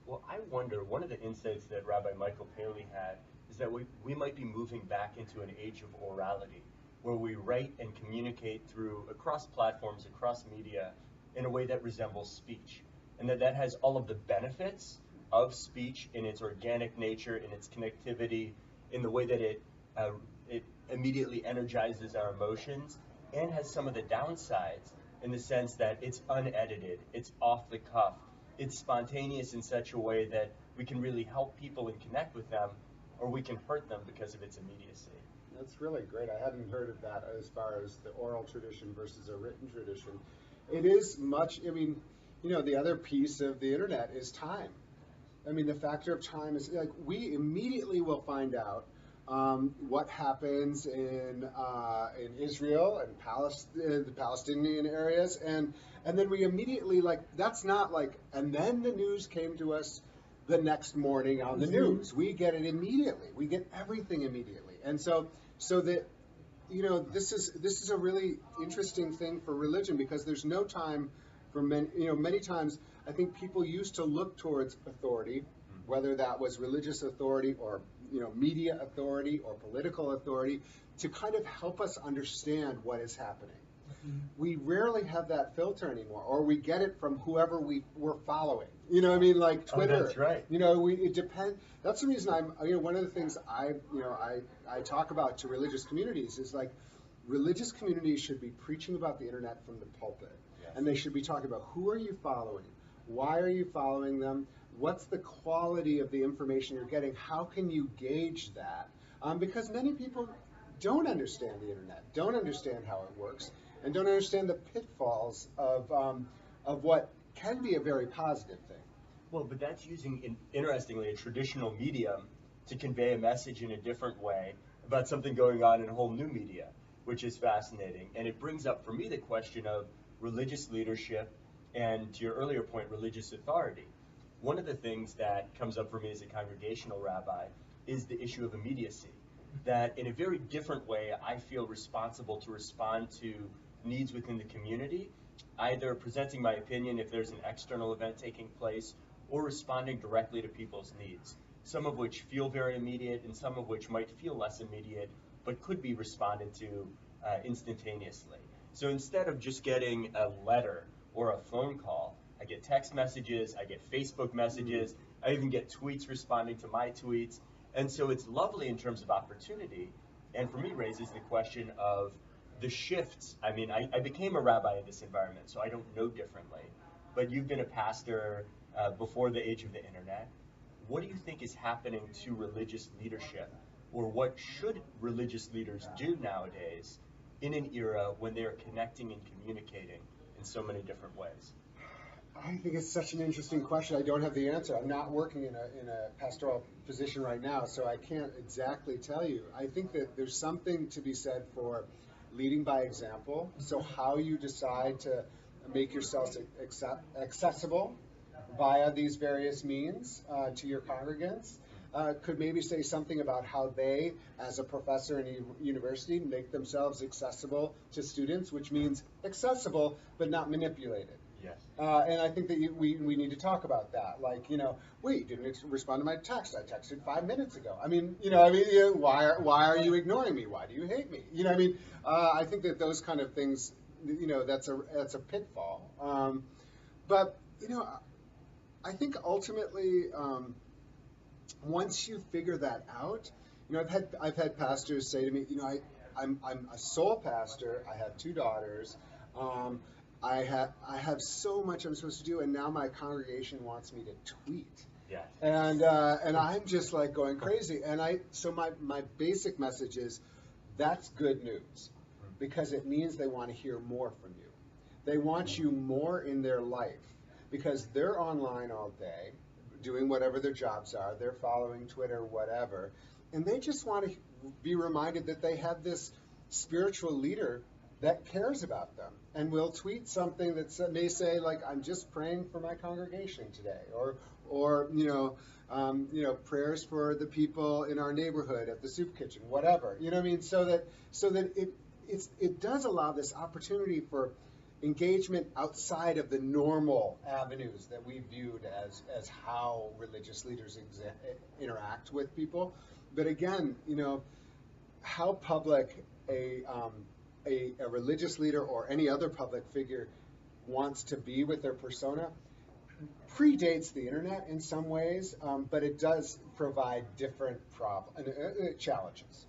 Well, I wonder, one of the insights that Rabbi Michael Paley had is that we might be moving back into an age of orality, where we write and communicate through across platforms, across media, in a way that resembles speech, and that has all of the benefits of speech in its organic nature, in its connectivity, in the way that it immediately energizes our emotions, and has some of the downsides in the sense that it's unedited, it's off the cuff, it's spontaneous in such a way that we can really help people and connect with them, or we can hurt them because of its immediacy. That's really great. I hadn't heard of that as far as the oral tradition versus a written tradition. It is much, I mean, the other piece of the internet is time. I mean, the factor of time is like we immediately will find out what happens in Israel and the Palestinian areas, and then we immediately that's not and then the news came to us the next morning on the news. We get it immediately. We get everything immediately, and so that this is a really interesting thing for religion because there's no time for many times I think people used to look towards authority, whether that was religious authority or media authority or political authority, to kind of help us understand what is happening. We rarely have that filter anymore, or we get it from whoever we're following. Like Twitter. Oh, that's right. It depends. That's the reason one of the things I talk about to religious communities is religious communities should be preaching about the internet from the pulpit. Yes. And they should be talking about who are you following? Why are you following them? What's the quality of the information you're getting? How can you gauge that? Because many people don't understand the internet, don't understand how it works, and don't understand the pitfalls of what can be a very positive thing. Well, but that's using, interestingly, a traditional medium to convey a message in a different way about something going on in a whole new media, which is fascinating. And it brings up for me the question of religious leadership and, to your earlier point, religious authority. One of the things that comes up for me as a congregational rabbi is the issue of immediacy, that in a very different way, I feel responsible to respond to needs within the community, either presenting my opinion if there's an external event taking place, or responding directly to people's needs, some of which feel very immediate and some of which might feel less immediate, but could be responded to instantaneously. So instead of just getting a letter or a phone call, I get text messages, I get Facebook messages, I even get tweets responding to my tweets. And so it's lovely in terms of opportunity, and for me raises the question of the shifts. I mean, I became a rabbi in this environment, so I don't know differently. But you've been a pastor before the age of the internet. What do you think is happening to religious leadership, or what should religious leaders do nowadays in an era when they are connecting and communicating in so many different ways? I think it's such an interesting question. I don't have the answer. I'm not working in a pastoral position right now, so I can't exactly tell you. I think that there's something to be said for leading by example. So how you decide to make yourself accessible via these various means to your congregants could maybe say something about how they, as a professor in a university, make themselves accessible to students, which means accessible but not manipulated. Yes. And I think that we need to talk about that. Wait, you didn't respond to my text. I texted 5 minutes ago. Why are you ignoring me? Why do you hate me? I think that those kind of things, that's a pitfall. But I think ultimately, once you figure that out, I've had pastors say to me, I'm a sole pastor. I have 2 daughters. I have so much I'm supposed to do, and now my congregation wants me to tweet. Yes. And I'm just going crazy. And so my basic message is that's good news, because it means they want to hear more from you. They want you more in their life, because they're online all day doing whatever their jobs are. They're following Twitter, whatever. And they just want to be reminded that they have this spiritual leader that cares about them and will tweet something that may say I'm just praying for my congregation today, or prayers for the people in our neighborhood at the soup kitchen, whatever. So that it does allow this opportunity for engagement outside of the normal avenues that we viewed as how religious leaders interact with people. But again, how public a religious leader or any other public figure wants to be with their persona predates the internet in some ways, but it does provide different challenges.